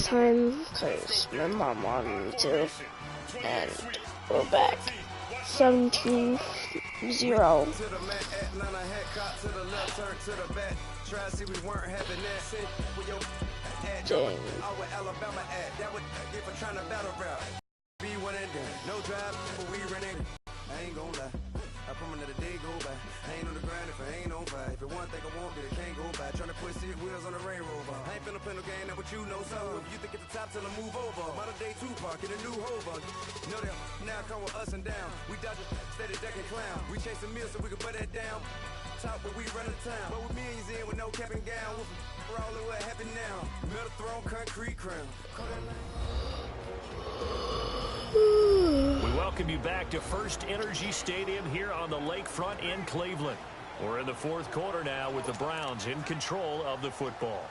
time because my mom wanted me to. And we're back. 17-0. Dang. No drive, but we running. I ain't gonna lie. I promise that the day go by. I ain't on the grind if I ain't on fire. If it one thing I want, then it can't go by. Trying to put 6 wheels on the Range Rover. I ain't finna play no game, that what you know. So if you think at the top, tell them move over. Modern day Tupac in a new Hova. Know that now come with us and down. We dodge it, steady duck and clown. We chasing meals so we can put that down. Top, but we run the town. But with millions in with no cap and gown. We're all in what happened now. Metal throne, concrete crown. We welcome you back to First Energy Stadium here on the lakefront in Cleveland. We're in the fourth quarter now with the Browns in control of the football.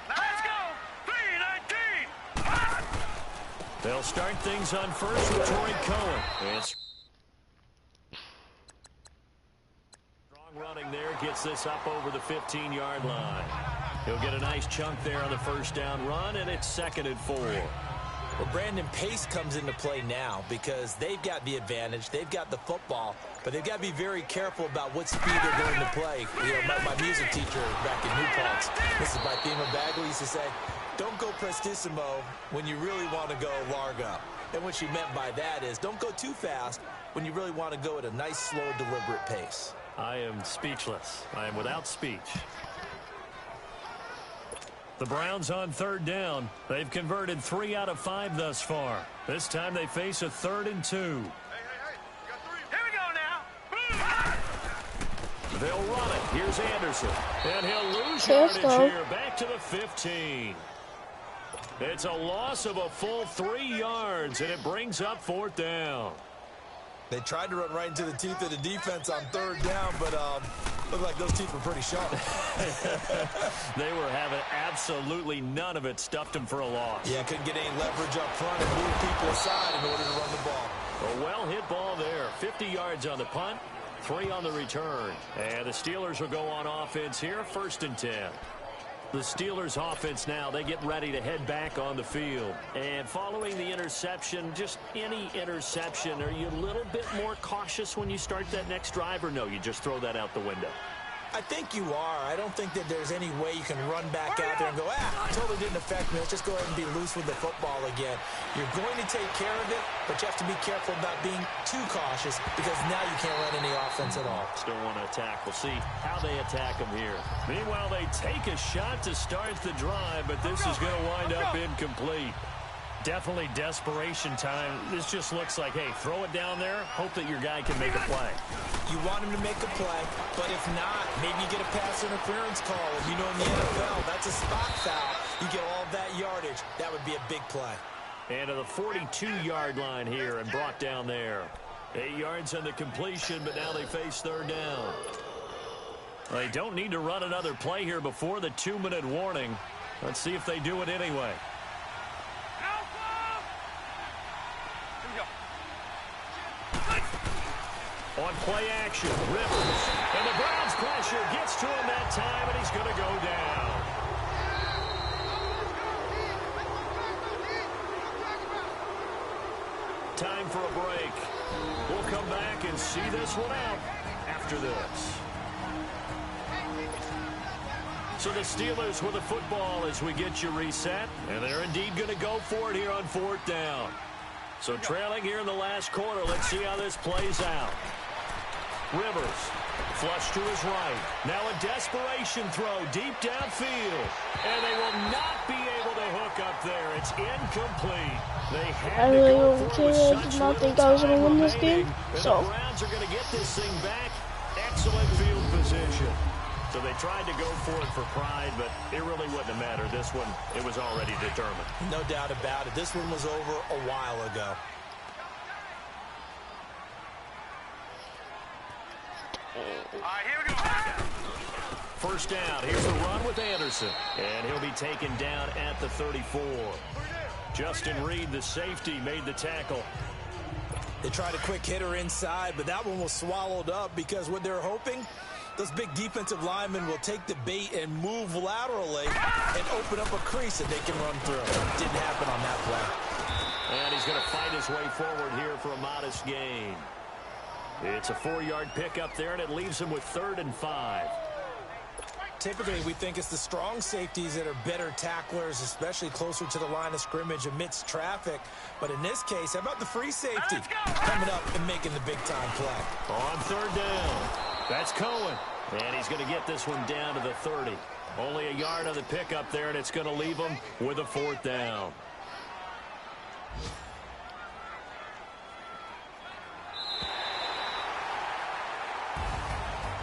Let's go! 3-19! They'll start things on first with Torrey Cohen. It's running there, gets this up over the 15-yard line. He'll get a nice chunk there on the first down run, and it's 2nd and 4. Well, Brandon, pace comes into play now because they've got the advantage. They've got the football, but they've got to be very careful about what speed they're going to play. You know, my music teacher back in New Paltz, this is my Thema Bagley, used to say, don't go prestissimo when you really want to go largo. And what she meant by that is don't go too fast when you really want to go at a nice, slow, deliberate pace. I am speechless. I am without speech. The Browns on 3rd down. They've converted 3 out of 5 thus far. This time they face a 3rd and 2. Hey, you got 3. Here we go now. They'll run it. Here's Anderson. And he'll lose yardage here. Back to the 15. It's a loss of a full 3 yards, and it brings up 4th down. They tried to run right into the teeth of the defense on 3rd down, but looked like those teeth were pretty sharp. They were having absolutely none of it. Stuffed them for a loss. Yeah, couldn't get any leverage up front and move people aside in order to run the ball. A well-hit ball there. 50 yards on the punt, 3 on the return. And the Steelers will go on offense here, 1st and 10. The Steelers offense now, they get ready to head back on the field. And following the interception, just any interception, are you a little bit more cautious when you start that next drive, or no, you just throw that out the window? I think you are. I don't think that there's any way you can run back out there and go, totally didn't affect me. Let's just go ahead and be loose with the football again. You're going to take care of it, but you have to be careful about being too cautious because now you can't run any offense at all. Still want to attack. We'll see how they attack them here. Meanwhile, they take a shot to start the drive, but this is going to wind up incomplete. Definitely desperation time. This just looks like, hey, throw it down there, hope that your guy can make a play. You want him to make a play, but if not, maybe you get a pass interference call. And you know, in the NFL, that's a spot foul. You get all that yardage. That would be a big play. And to the 42-yard line here and brought down there. 8 yards on the completion, but now they face 3rd down. They don't need to run another play here before the 2-minute warning. Let's see if they do it anyway. On play action, Rivers. And the Browns pressure gets to him that time, and he's going to go down. Time for a break. We'll come back and see this one out after this. So the Steelers with the football as we get you reset. And they're indeed going to go for it here on 4th down. So trailing here in the last quarter, let's see how this plays out. Rivers, flush to his right. Now a desperation throw deep downfield. And they will not be able to hook up there. It's incomplete. They had to go for it with such little time remaining. And the Browns are going to get this thing back. Excellent field position. So they tried to go for it for pride, but it really wouldn't have mattered. This one, it was already determined. No doubt about it. This one was over a while ago. All right, here we go. First down. Here's the run with Anderson. And he'll be taken down at the 34. Justin Reed, the safety, made the tackle. They tried a quick hitter inside, but that one was swallowed up because what they're hoping, those big defensive linemen will take the bait and move laterally and open up a crease that they can run through. Didn't happen on that play. And he's going to fight his way forward here for a modest gain. It's a 4-yard pickup there, and it leaves him with 3rd and 5. Typically, we think it's the strong safeties that are better tacklers, especially closer to the line of scrimmage amidst traffic. But in this case, how about the free safety coming up and making the big-time play? On 3rd down, that's Cohen. And he's going to get this one down to the 30. Only a yard on the pickup there, and it's going to leave him with a 4th down.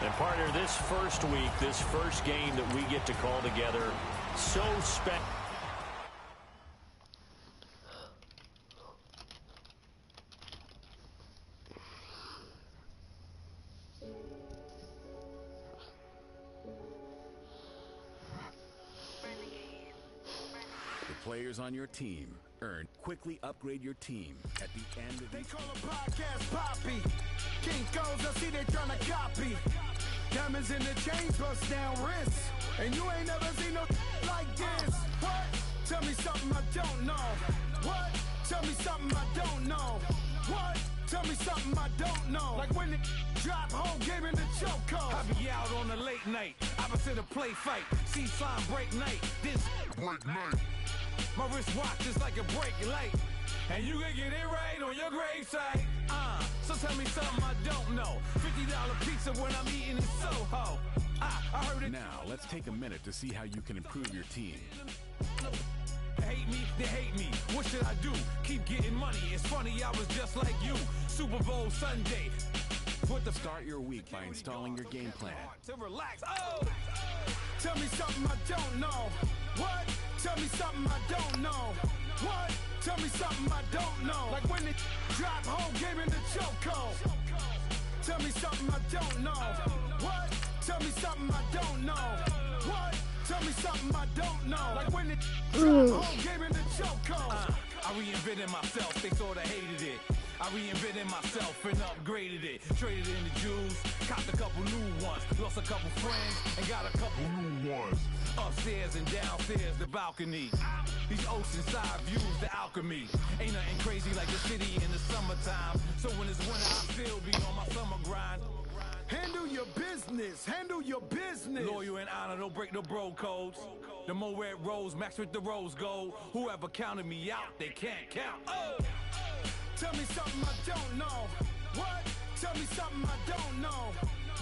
And partner, this first week, this first game that we get to call together, so special. The players on your team quickly upgrade your team at the end of They each call a podcast Poppy. King goes, I see they tryna copy. Diamonds in the chains, bust down wrists. And you ain't never seen no like this. What? Tell me something I don't know. What? Tell me something I don't know. What? Tell me something I don't know. Like when it drop, whole game in the chokehold. I be out on a late night, opposite a play fight. See slime break night, this break night. My wristwatch is like a brake light, and you can get it right on your gravesite. So tell me something I don't know. $50 pizza when I'm eating in Soho. I heard it. Now, let's take a minute to see how you can improve your team. Hate me, they hate me. What should I do? Keep getting money. It's funny, I was just like you. Super Bowl Sunday. Start your week by installing your game plan. To relax. Oh! Tell me something I don't know. What? Tell me something I don't know. What? Tell me something I don't know. Like when it drop, whole game in the chokehold. Tell me something I don't know. What? Tell me something I don't know. What? Tell me something I don't know. Like when it drop, whole game in the chokehold. I reinvented myself, they sorta hated it. I reinvented myself and upgraded it. Traded in the Jews, copped a couple new ones. Lost a couple friends and got a couple new ones. Upstairs and downstairs, the balcony. These oceanside views, the alchemy. Ain't nothing crazy like the city in the summertime. So when it's winter, I still be on my summer grind. Handle your business. Handle your business. Loyal and honor, don't break no bro codes. The more red rose, max with the rose gold. Whoever counted me out, they can't count. Oh! Tell me something I don't know. What? Tell me something I don't know.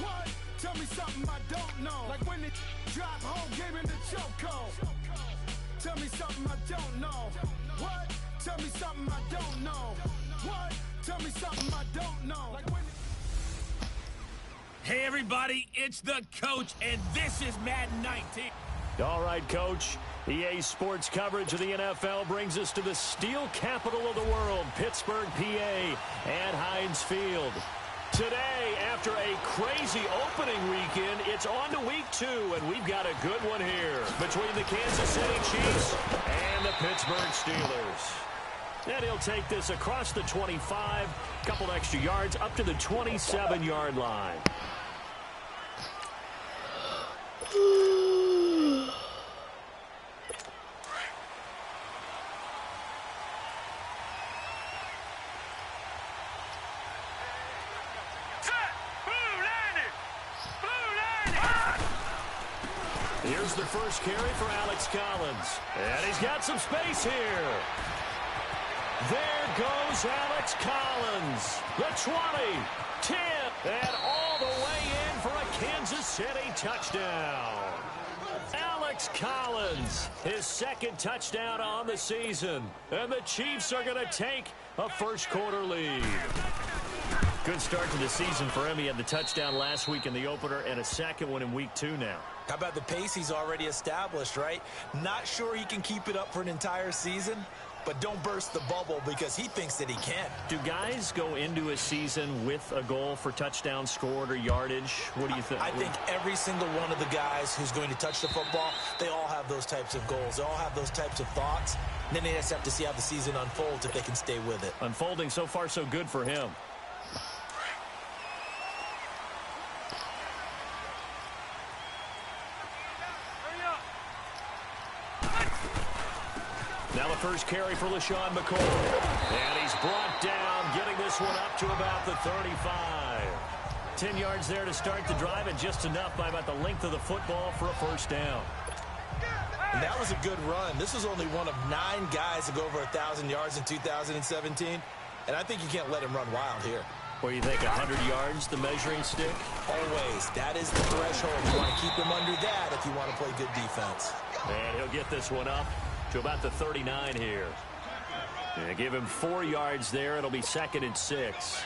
What? Tell me something I don't know. Like when it drop, whole game in the chokehold. Tell me something I don't know. What? Tell me something I don't know. What? Tell me something I don't know. Like when Hey everybody, it's the coach, and this is Madden 19. All right, Coach. EA Sports coverage of the NFL brings us to the steel capital of the world, Pittsburgh, PA, at Heinz Field. Today, after a crazy opening weekend, it's on to week 2, and we've got a good one here between the Kansas City Chiefs and the Pittsburgh Steelers. And he'll take this across the 25, couple extra yards, up to the 27-yard line. Here's the first carry for Alex Collins. And he's got some space here. There goes Alex Collins. The 20, 10, and all the way in for a Kansas City touchdown. Alex Collins, his second touchdown on the season. And the Chiefs are going to take a first-quarter lead. Good start to the season for him. He had the touchdown last week in the opener and a second one in week 2 now. How about the pace he's already established, right? Not sure he can keep it up for an entire season, but don't burst the bubble because he thinks that he can. Do guys go into a season with a goal for touchdowns scored or yardage? What do you think? I think every single one of the guys who's going to touch the football, they all have those types of goals. They all have those types of thoughts. And then they just have to see how the season unfolds if they can stay with it. Unfolding so far so good for him. Now the first carry for LaShawn McCoy. And he's brought down, getting this one up to about the 35. 10 yards there to start the drive, and just enough by about the length of the football for a first down. And that was a good run. This was only one of 9 guys to go over 1,000 yards in 2017. And I think you can't let him run wild here. Or you think 100 yards, the measuring stick? Always. That is the threshold. You want to keep him under that if you want to play good defense. And he'll get this one up to about the 39 here. And give him 4 yards there. It'll be 2nd and 6.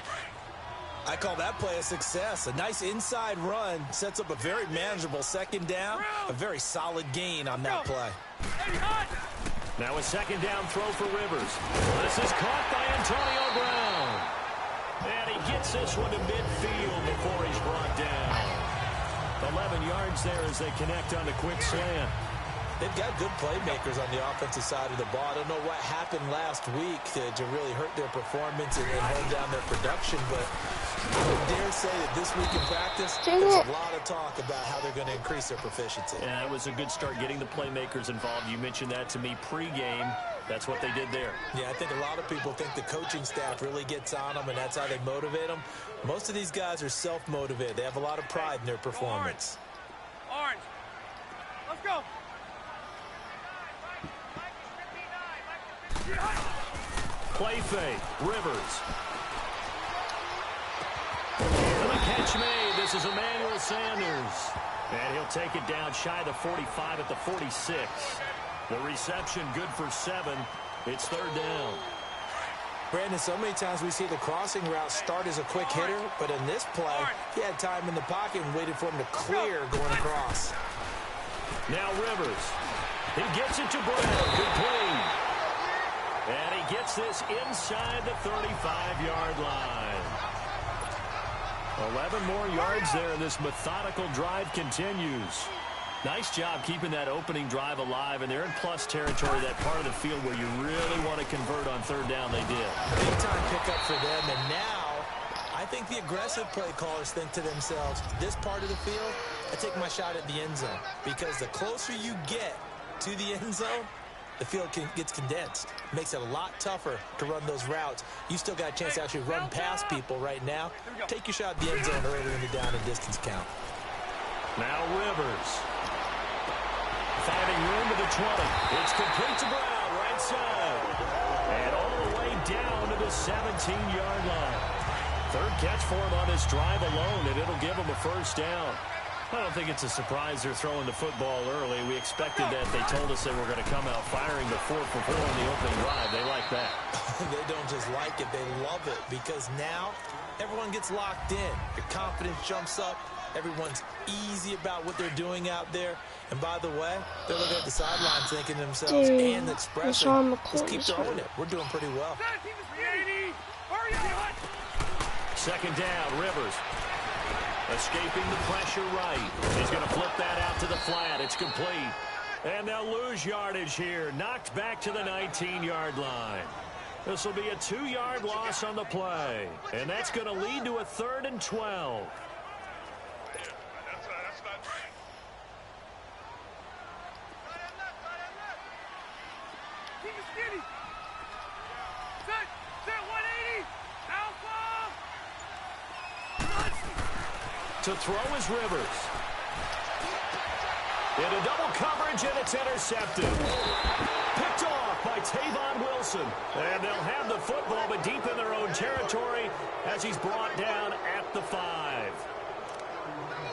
I call that play a success. A nice inside run sets up a very manageable second down. A very solid gain on that play. Now a second down throw for Rivers. This is caught by Antonio Brown. And he gets this one to midfield before he's brought down. 11 yards there as they connect on the quick slant. They've got good playmakers on the offensive side of the ball. I don't know what happened last week to really hurt their performance and hold down their production, but I would dare say that this week in practice, there's a lot of talk about how they're going to increase their proficiency. Yeah, it was a good start getting the playmakers involved. You mentioned that to me pregame. That's what they did there. Yeah, I think a lot of people think the coaching staff really gets on them, and that's how they motivate them. Most of these guys are self-motivated. They have a lot of pride in their performance. Orange. Let's go. Play fake. Rivers. And the catch made. This is Emmanuel Sanders. And he'll take it down shy of the 45 at the 46. The reception good for 7. It's 3rd down. Brandon, so many times we see the crossing route start as a quick hitter, but in this play, he had time in the pocket and waited for him to clear going across. Now Rivers. He gets it to Brown. Good play. And he gets this inside the 35-yard line. 11 more yards there, and this methodical drive continues. Nice job keeping that opening drive alive, and they're in plus territory, that part of the field where you really want to convert on 3rd down. They did. Big time pickup for them, and now I think the aggressive play callers think to themselves, this part of the field, I take my shot at the end zone, because the closer you get to the end zone, the field gets condensed. It makes it a lot tougher to run those routes. You still got a chance to actually run past people right now. Take your shot at the end zone earlier in the down and distance count. Now Rivers. Finding room to the 20. It's complete to Brown, right side. And all the way down to the 17-yard line. 3rd catch for him on this drive alone, and it'll give him a first down. I don't think it's a surprise they're throwing the football early. We expected that. They told us they were going to come out firing the 4 for 4 on the opening drive. They like that. They don't just like it, they love it, because now everyone gets locked in. Your confidence jumps up. Everyone's easy about what they're doing out there. And by the way, they're looking at the sidelines thinking to themselves and expressing, let's keep throwing it. We're doing pretty well. 2nd down, Rivers. Escaping the pressure right. He's going to flip that out to the flat. It's complete. And they'll lose yardage here. Knocked back to the 19-yard line. This will be a 2-yard loss on the play. And that's going to lead to a 3rd and 12. To throw is Rivers. Into double coverage, and it's intercepted. Picked off by Tavon Wilson. And they'll have the football, but deep in their own territory as he's brought down at the 5.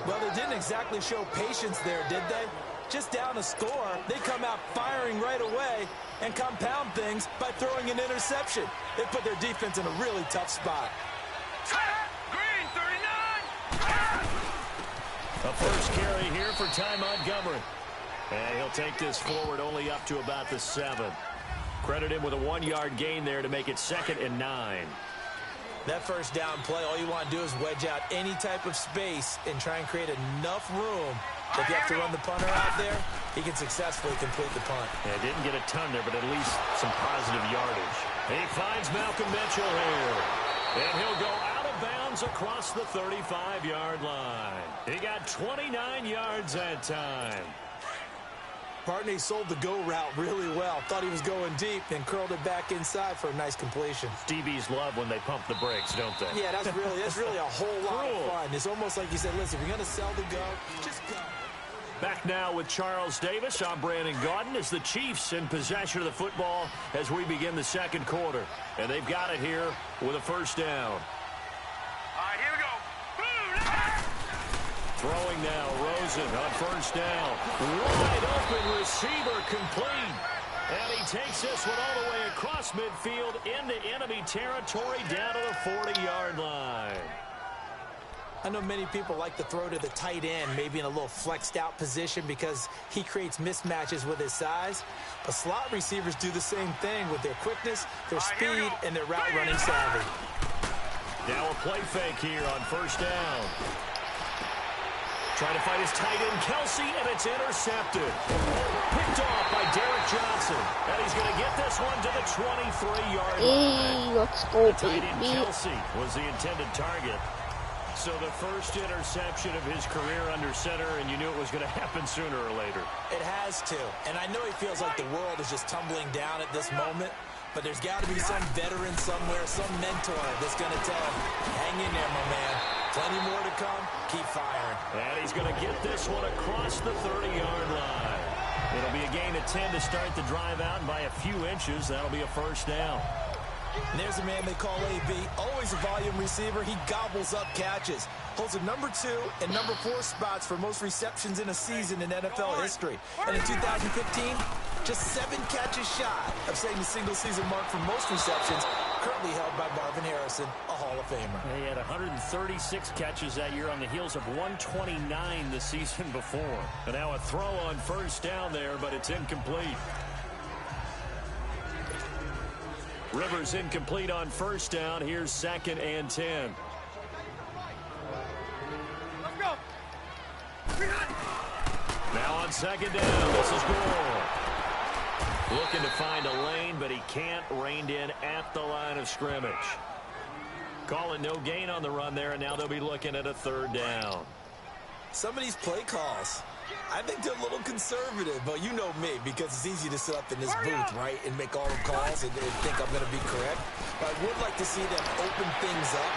Well, they didn't exactly show patience there, did they? Just down a score, they come out firing right away and compound things by throwing an interception. They put their defense in a really tough spot. A first carry here for Ty Montgomery. And he'll take this forward only up to about the 7. Credit him with a 1-yard gain there to make it 2nd and 9. That first down play, all you want to do is wedge out any type of space and try and create enough room. If you have to run the punter out there, he can successfully complete the punt. Yeah, didn't get a ton there, but at least some positive yardage. He finds Malcolm Mitchell here. And he'll go out of bounds across the 35-yard line. He got 29 yards that time. Bartney sold the go route really well. Thought he was going deep, then curled it back inside for a nice completion. DBs love when they pump the brakes, don't they? Yeah, that's really a whole lot of fun. It's almost like you said, listen, if you're going to sell the go, just go. Back now with Charles Davis. I'm Brandon Gaudin as the Chiefs in possession of the football as we begin the second quarter. And they've got it here with a first down. All right, here we go. Throwing now, Rosen on first down. Wide open receiver complete. And he takes this one all the way across midfield into enemy territory down to the 40-yard line. I know many people like to throw to the tight end, maybe in a little flexed out position because he creates mismatches with his size. But slot receivers do the same thing with their quickness, their speed, and their route running savvy. Now a play fake here on first down. Trying to find his tight end, Kelsey, and it's intercepted. Picked off by Derek Johnson. And he's going to get this one to the 23-yard line. Let's go, Tight end baby. Kelsey was the intended target. So the first interception of his career under center, and you knew it was going to happen sooner or later. It has to. And I know he feels like the world is just tumbling down at this moment, but there's got to be some veteran somewhere, some mentor that's going to tell him, hang in there, my man. Plenty more to come. Keep firing. And he's going to get this one across the 30-yard line. It'll be a gain of 10 to start the drive out, and by a few inches, that'll be a first down. And there's a man they call AB, always a volume receiver. He gobbles up catches. Holds a number 2 and number 4 spots for most receptions in a season in NFL history. And in 2015, just 7 catches shy of setting the single-season mark for most receptions, currently held by Marvin Harrison, a Hall of Famer. He had 136 catches that year on the heels of 129 the season before. And now a throw on first down there, but it's incomplete. Rivers incomplete on first down. Here's 2nd and 10. Let's go. Now on 2nd down, this is Gore. Looking to find a lane, but he can't. Reined in at the line of scrimmage. Calling no gain on the run there, and now they'll be looking at a 3rd down. Some of these play calls, I think they're a little conservative, but you know me, because it's easy to sit up in this booth, right, and make all the calls and think I'm going to be correct. But I would like to see them open things up,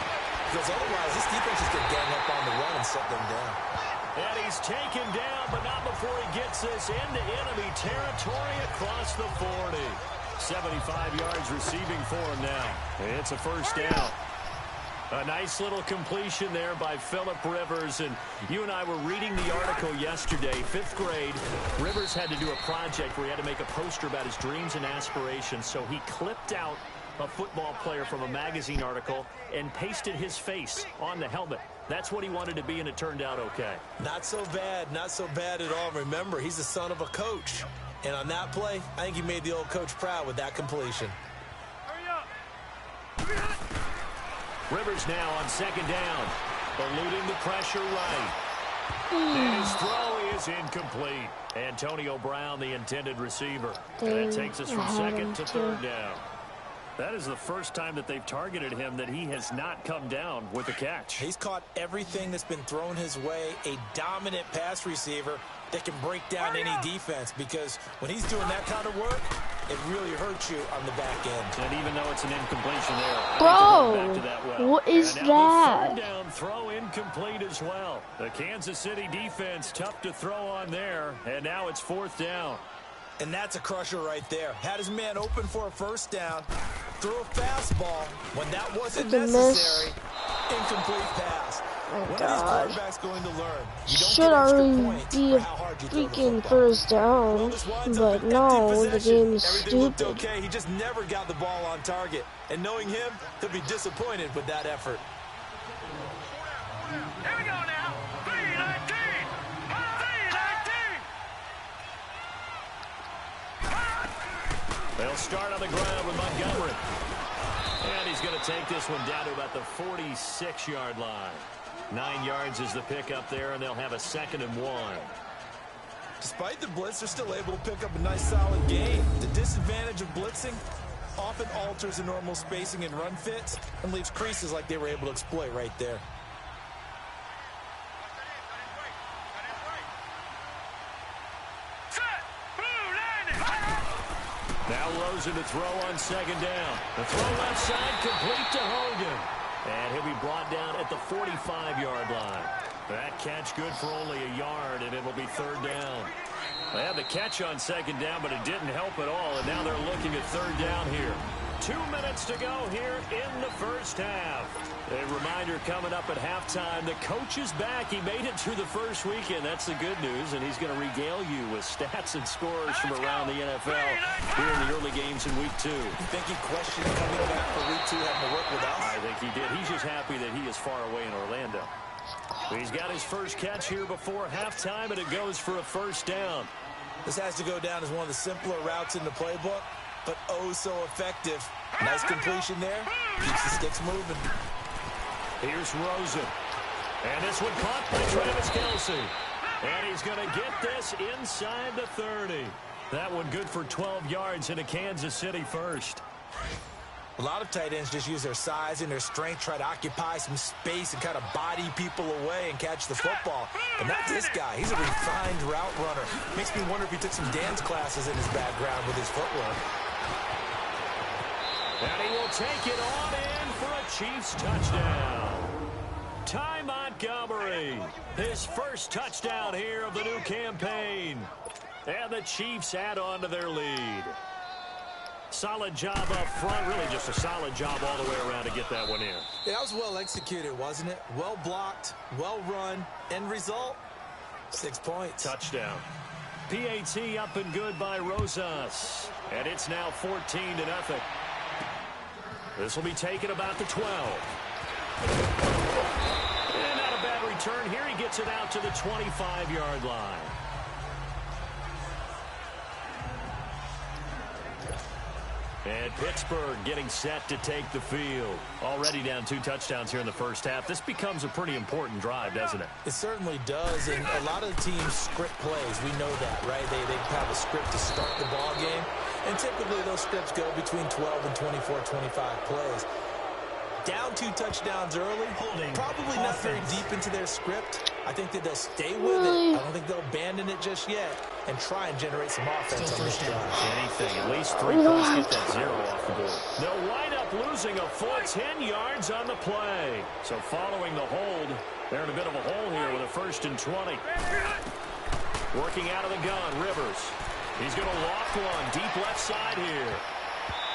because otherwise this defense is going to gang up on the run and set them down. And he's taken down, but not before he gets this into enemy territory across the 40. 75 yards receiving for him now. It's a first down. A nice little completion there by Phillip Rivers. And you and I were reading the article yesterday, 5th grade. Rivers had to do a project where he had to make a poster about his dreams and aspirations. So he clipped out a football player from a magazine article and pasted his face on the helmet. That's what he wanted to be, and it turned out okay. Not so bad at all. Remember, he's the son of a coach. And on that play, I think he made the old coach proud with that completion. Hurry up. Rivers now on 2nd down, eluding the pressure right. And his throw is incomplete. Antonio Brown, the intended receiver. And that takes us from 2nd to 3rd down. That is the first time that they've targeted him that he has not come down with a catch. He's caught everything that's been thrown his way, a dominant pass receiver that can break down any defense, because when he's doing that kind of work, it really hurts you on the back end. And even though it's an incompletion there, Bro, what is that? The 3rd down throw incomplete as well. The Kansas City defense tough to throw on there, and now it's 4th down. And that's a crusher right there. Had his man open for a first down, threw a fastball when that wasn't necessary. Incomplete pass. Oh When God. are these quarterbacks going to learn? You don't Should get extra already points be for a how hard you throw the freaking football. first down, Well, this winds up but an no, empty the possession. game is Everything looked stupid. okay. He just never got the ball on target. And knowing him, he'll be disappointed with that effort. Here we go now. 3-19. 3-19. They'll start on the ground with Montgomery. And he's going to take this one down to about the 46-yard line. 9 yards is the pickup there, and they'll have a 2nd and 1. Despite the blitz, they're still able to pick up a nice, solid gain. The disadvantage of blitzing often alters the normal spacing and run fits and leaves creases like they were able to exploit right there. Now Rosen to throw on 2nd down. The throw left side, complete to Hogan. And he'll be brought down at the 45-yard line. That catch good for only a yard, and it'll be 3rd down. They had the catch on 2nd down, but it didn't help at all, and now they're looking at 3rd down here. 2 minutes to go here in the first half. A reminder coming up at halftime, the coach is back. He made it through the first weekend. That's the good news, and he's going to regale you with stats and scores from around the NFL here in the early games in Week 2. You think he questioned coming back for Week 2 having to work with us? I think he did. He's just happy that he is far away in Orlando. He's got his first catch here before halftime, and it goes for a 1st down. This has to go down as one of the simpler routes in the playbook, but oh so effective. Nice completion there. Keeps the sticks moving. Here's Rosen. And this one caught by Travis Kelce. And he's going to get this inside the 30. That one good for 12 yards into Kansas City first. A lot of tight ends just use their size and their strength, try to occupy some space and kind of body people away and catch the football. But not this guy. He's a refined route runner. Makes me wonder if he took some dance classes in his background with his footwork. And he will take it on in for a Chiefs touchdown. Ty Montgomery, his first touchdown here of the new campaign. And the Chiefs add on to their lead. Solid job up front, really just a solid job all the way around to get that one in. Yeah, that was well executed, wasn't it? Well blocked, well run. End result, 6 points. Touchdown. PAT up and good by Rosas. And it's now 14-0. This will be taken about the 12. And not a bad return here. He gets it out to the 25-yard line. And Pittsburgh getting set to take the field. Already down 2 touchdowns here in the first half. This becomes a pretty important drive, doesn't it? It certainly does, and a lot of the teams script plays. We know that, right? They have a script to start the ball game, and typically those scripts go between 12 and 24, 25 plays. Down 2 touchdowns early, probably not very deep into their script. I think that they'll stay with it. I don't think they'll abandon it just yet and try and generate some offense on this drive. Anything, at least 3 points, get that 0 off the board. They'll wind up losing a full 10 yards on the play. So following the hold, they're in a bit of a hole here with a 1st and 20. Working out of the gun, Rivers. He's going to loft one deep left side here.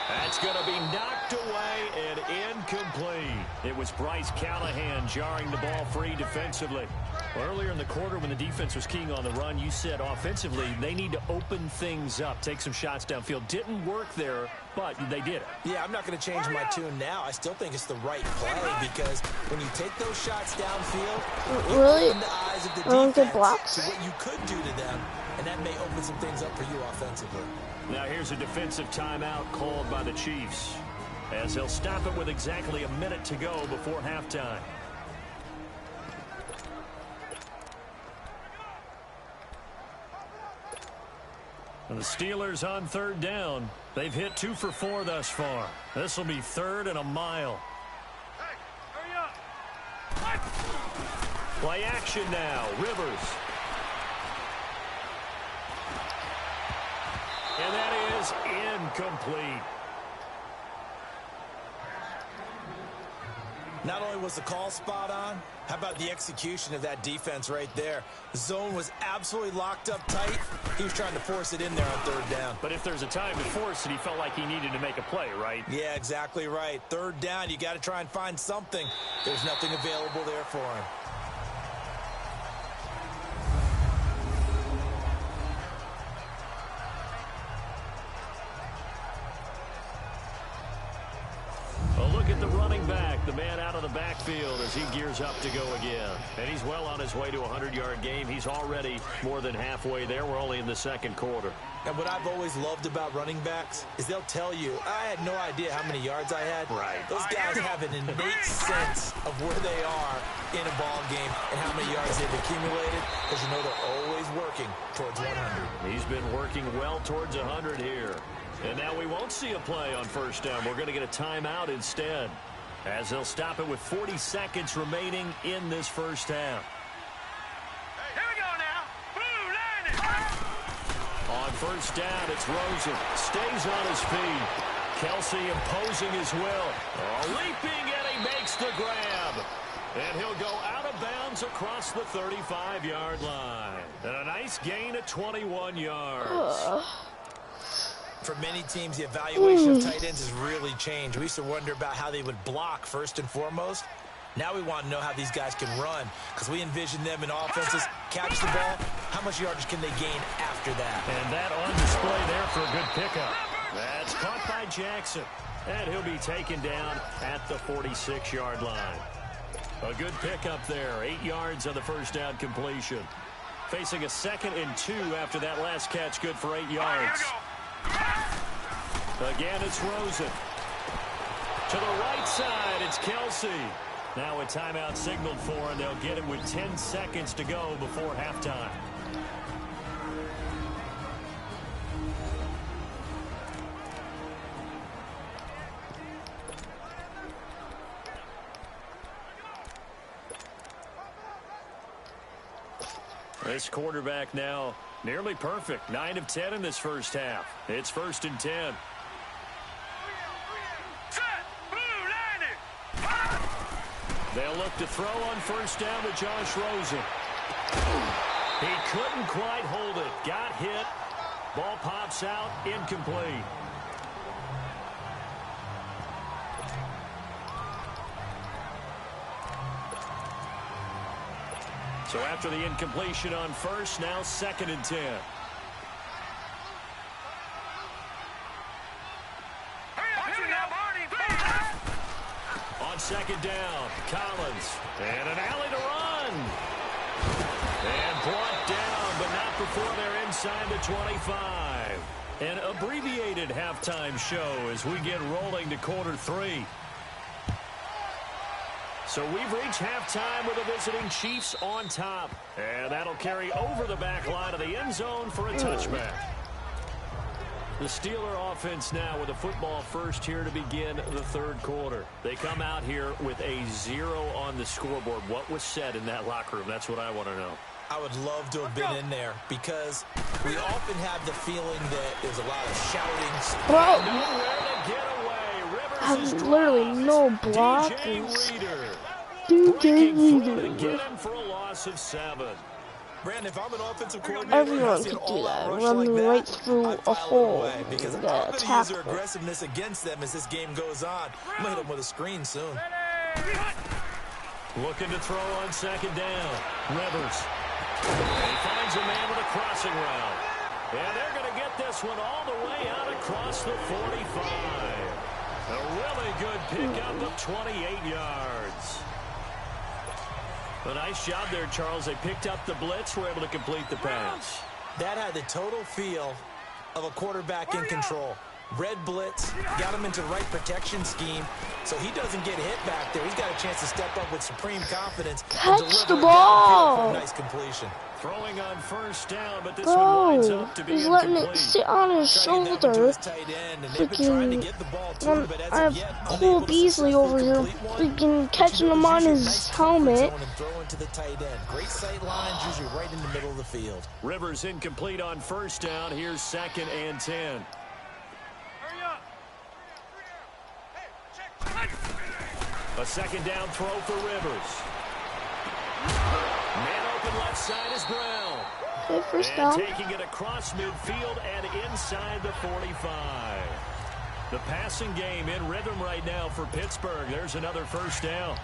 That's going to be knocked away and incomplete. It was Bryce Callahan jarring the ball free defensively. Well, earlier in the quarter when the defense was keying on the run, you said offensively they need to open things up, take some shots downfield. Didn't work there, but they did it. Yeah, I'm not going to change my tune now. I still think it's the right play because when you take those shots downfield, you open the eyes of the defense to what you could do to them, and that may open some things up for you offensively. Now here's a defensive timeout called by the Chiefs as they'll stop it with exactly a minute to go before halftime. And the Steelers on 3rd down. They've hit 2 for 4 thus far. This will be 3rd and a mile. Hey, hurry up. Play action now. Rivers. And that is incomplete. Not only was the call spot on, how about the execution of that defense right there? The zone was absolutely locked up tight. He was trying to force it in there on 3rd down. But if there's a time to force it, he felt like he needed to make a play, right? Yeah, exactly right. 3rd down, you got to try and find something. There's nothing available there for him. backfield as he gears up to go again. And he's well on his way to a 100-yard game. He's already more than halfway there. We're only in the second quarter. And what I've always loved about running backs is they'll tell you, I had no idea how many yards I had. Right. Those guys have an innate sense of where they are in a ball game and how many yards they've accumulated, because you know they're always working towards 100. He's been working well towards 100 here. And now we won't see a play on first down. We're going to get a timeout instead, as they'll stop it with 40 seconds remaining in this first half. Here we go now. Blue line. On first down, it's Rosen. Stays on his feet. Kelsey imposing his will. Leaping, and he makes the grab. And he'll go out of bounds across the 35-yard line. And a nice gain of 21 yards. For many teams, the evaluation of tight ends has really changed. We used to wonder about how they would block first and foremost. Now we want to know how these guys can run, because we envision them in offenses catch the ball. How much yardage can they gain after that? And that on display there for a good pickup. That's caught by Jackson. And he'll be taken down at the 46-yard line. A good pickup there. 8 yards on the first down completion. Facing a 2nd and 2 after that last catch, good for 8 yards. Again, it's Rosen. To the right side, it's Kelsey. Now a timeout signaled for, and they'll get it with 10 seconds to go before halftime. This quarterback now nearly perfect. 9 of 10 in this first half. It's 1st and 10. They'll look to throw on first down to Josh Rosen. He couldn't quite hold it. Got hit. Ball pops out. Incomplete. So after the incompletion on first, now 2nd and 10. On 2nd down, Collins. And an alley to run. And brought down, but not before they're inside the 25. An abbreviated halftime show as we get rolling to quarter 3. So we've reached halftime with the visiting Chiefs on top. And that'll carry over the back line of the end zone for a touchback. The Steeler offense now with a football first here to begin the 3rd quarter. They come out here with a 0 on the scoreboard. What was said in that locker room? That's what I want to know. I would love to have been in there, because we often have the feeling that there's a lot of shouting. Bro, Nowhere to get away. Rivers I have is literally dropped. no DJ blockers. Reader breaking free to get him for a loss of 7. Brandon, if I'm an offensive coordinator, Everyone could do that. Run right through a hole. Because I'm Yeah, going to use tackle. their aggressiveness against them as this game goes on. I'm going to hit them with a screen soon. Looking to throw on 2nd down. Rivers. He finds a man with a crossing route. And they're going to get this one all the way out across the 45. A really good pickup of 28 yards. A nice job there, Charles. They picked up the blitz, were able to complete the pass. That had the total feel of a quarterback in control. Red blitz, got him into the right protection scheme, so he doesn't get hit back there. He's got a chance to step up with supreme confidence. Catch the ball. Nice completion. Throwing on first down, but this one winds Bro, up to be he's letting it incomplete. sit on his shoulder. Freaking, I have Cole Beasley over here freaking catching him on his helmet. Great sight lines, usually right in the middle of the field. Rivers incomplete on first down. Here's 2nd and 10. A 2nd down throw for Rivers. Man open left side is Brown. Okay, first And down. taking it across midfield and inside the 45. The passing game in rhythm right now for Pittsburgh. There's another first down.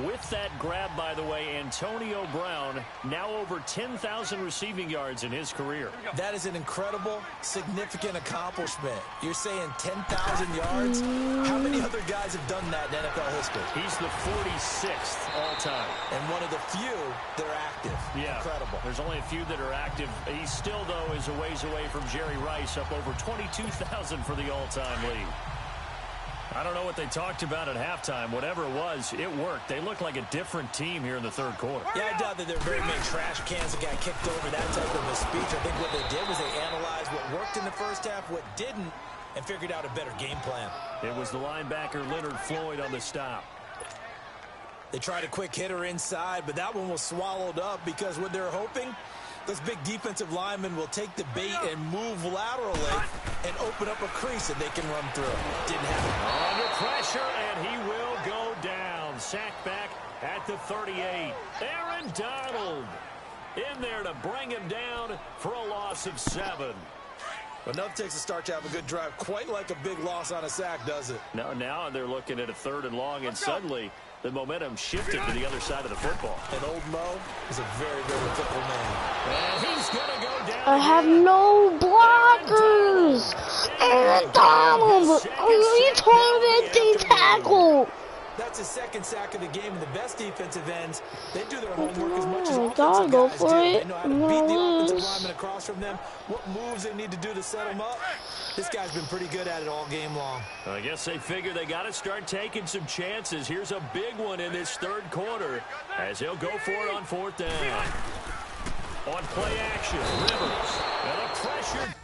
With that grab, by the way, Antonio Brown, now over 10,000 receiving yards in his career. That is an incredible, significant accomplishment. You're saying 10,000 yards? How many other guys have done that in NFL history? He's the 46th all-time. And one of the few that are active. Yeah. Incredible. There's only a few that are active. He still, though, is a ways away from Jerry Rice, up over 22,000 for the all-time lead. I don't know what they talked about at halftime. Whatever it was, it worked. They look like a different team here in the third quarter. Yeah, I doubt that there are very many trash cans that got kicked over, that type of a speech. I think what they did was they analyzed what worked in the first half, what didn't, and figured out a better game plan. It was the linebacker Leonard Floyd on the stop. They tried a quick hitter inside, but that one was swallowed up because what they're hoping, those big defensive linemen will take the bait and move laterally and open up a crease that they can run through. Didn't happen. Under pressure, and he will go down. Sacked back at the 38. Aaron Donald in there to bring him down for a loss of 7. Enough takes a start to have a good drive. Quite like a big loss on a sack, does it? Now they're looking at a 3rd and long, and suddenly the momentum shifted to the other side of the football. And old Mo is a very, very fickle man. And he's going to go down. I have no blockers. Aaron Donald. Are you talking about the tackle? That's his 2nd sack of the game, and the best defensive ends, they do their homework as much as gotta offensive go guys for do. it. They know how to beat the offensive lineman across from them, what moves they need to do to set them up. This guy's been pretty good at it all game long. I guess they figure they got to start taking some chances. Here's a big one in this 3rd quarter as he'll go for it on 4th down. On play action, Rivers. And a pressure